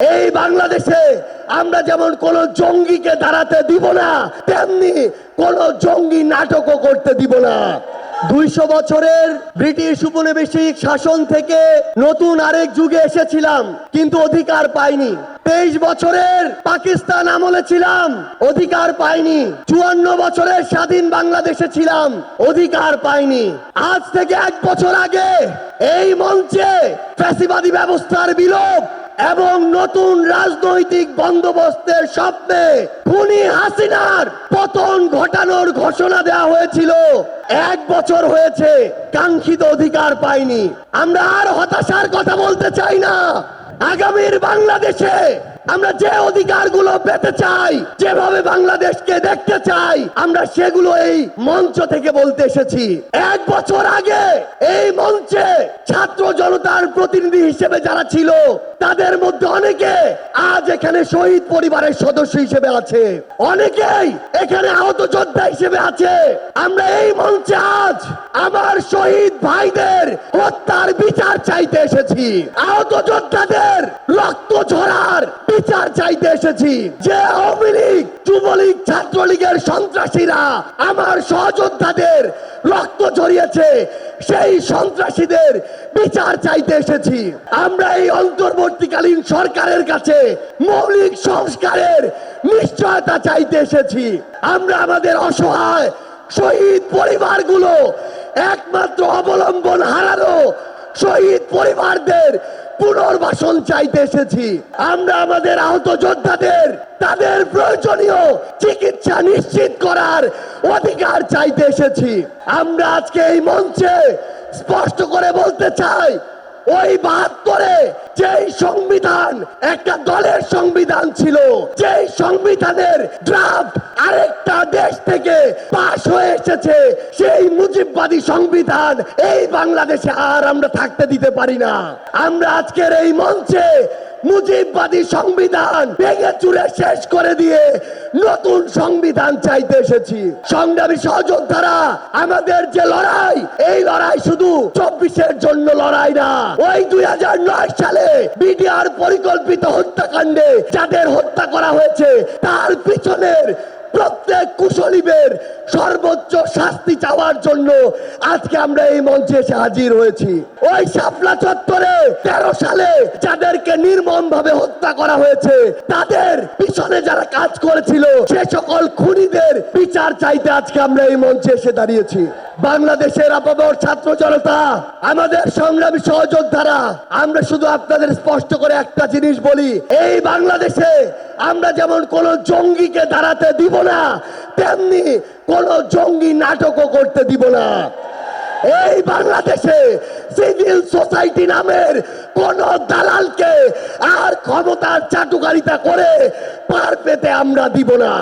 এই বাংলাদেশে আমরা যেমন কোন জঙ্গিকে দাঁড়াতে দিব না, তেমনি কোন জঙ্গি নাটকও করতে দিব না। 200 বছরের ব্রিটিশ উপনিবেশিক শাসন থেকে নতুন আরেক যুগে এসেছিলাম, কিন্তু অধিকার পাইনি। 23 বছরের পাকিস্তান আমলে ছিলাম, অধিকার পাইনি। 54 বছরের স্বাধীন বাংলাদেশে ছিলাম, অধিকার পাইনি। আজ থেকে 1 বছর আগে এই মঞ্চে ফ্যাসিবাদী ব্যবস্থার বিলোপ এবং নতুন রাজনৈতিক বন্দোবস্তের স্বপ্নে খুনি হাসিনার পতন ঘটানোর ঘোষণা দেওয়া হয়েছিল। 1 বছর হয়েছে, কাঙ্ক্ষিত অধিকার পাইনি। আমরা আর হতাশার কথা বলতে চাই না। আগামীর বাংলাদেশে আমরা যে অধিকারগুলো পেতে চাই, যেভাবে বাংলাদেশকে দেখতে চাই, আমরা সেগুলো এই মঞ্চ থেকে বলতে এসেছি। 1 বছর আগে এই মঞ্চে ছাত্র জনতার প্রতিনিধি হিসেবে যারা ছিল, তাদের মধ্যে অনেকে আজ এখানে শহীদ পরিবারের সদস্য হিসেবে আছে, অনেকেই এখানে আহত যোদ্ধা হিসেবে আছে। আমরা এই মঞ্চে আজ আমার শহীদ ভাইদের হত্যার বিচার চাইতে এসেছি, আহত যোদ্ধাদের রক্ত ঝরার বিচার চাইতে এসেছি। যে আওয়ামী লীগ, যুবলীগ, ছাত্রলীগের সন্ত্রাসীরা আমার সহযোদ্ধাদের রক্ত ঝরিয়েছে, সেই সন্ত্রাসীদের বিচার চাইতে এসেছি। আমরা এই অন্তর্বর্তীকালীন সরকারের কাছে মৌলিক সংস্কারের নিশ্চয়তা চাইতে এসেছি। আমরা আমাদের অসহায় শহীদ পরিবারগুলো, একমাত্র অবলম্বন হারানো শহীদ পরিবারদের পুনর্বাসন চাইতে এসেছি। আমরা আমাদের আহত যোদ্ধাদের তাদের প্রয়োজনীয় চিকিৎসা নিশ্চিত করার অধিকার চাইতে এসেছি। আমরা আজকে এই মঞ্চে স্পষ্ট করে বলতে চাই, ওই 72-এ যেই সংবিধান একটা দলের সংবিধান ছিল, যেই সংবিধানের ড্রাফট আরেকটা দেশ থেকে পাশ হয়ে এসেছে, সেই মুজিববাদী সংবিধান এই বাংলাদেশে আর আমরা থাকতে দিতে পারি না। আমরা আজকের এই মঞ্চে মুজিববাদী সংবিধান ভেঙে চুরে শেষ করে দিয়ে নতুন সংবিধান চাইতে এসেছি। সংগ্রামী সহযোদ্ধারা, আমাদের যে লড়াই, এই লড়াই শুধু 24-এর জন্য লড়াই না। ওই 2009 সালে বিডিআর পরিকল্পিত হত্যাকাণ্ডে যাদের হত্যা করা হয়েছে, তার পিছনের প্রত্যেক কুশলীদের সর্বোচ্চ শাস্তি চাওয়ার জন্য আজকে আমরা এই মঞ্চে এসে হাজির হয়েছি। ওই শাপলা চত্বরে 13 সালে যাদেরকে নির্মম ভাবে হত্যা করা হয়েছে, তাদের পিছনে যারা কাজ করেছিল, সে সকল খুনিদের বিচার চাইতে আজকে আমরা এই মঞ্চে এসে দাঁড়িয়েছি। বাংলাদেশের আপামর ছাত্র জনতা, আমাদের সংগ্রামী সহযোদ্ধারা, আমরা শুধু আপনাদের স্পষ্ট করে একটা জিনিস বলি, এই বাংলাদেশে আমরা যেমন কোন জঙ্গিকে দাঁড়াতে দিব না, তেমনি কোন জঙ্গি নাটকও করতে দিব না। এই বাংলাদেশে সিভিল সোসাইটি নামের কোন দালালকে আর ক্ষমতার চাটুকারিতা করে পার পেতে আমরা দিব না।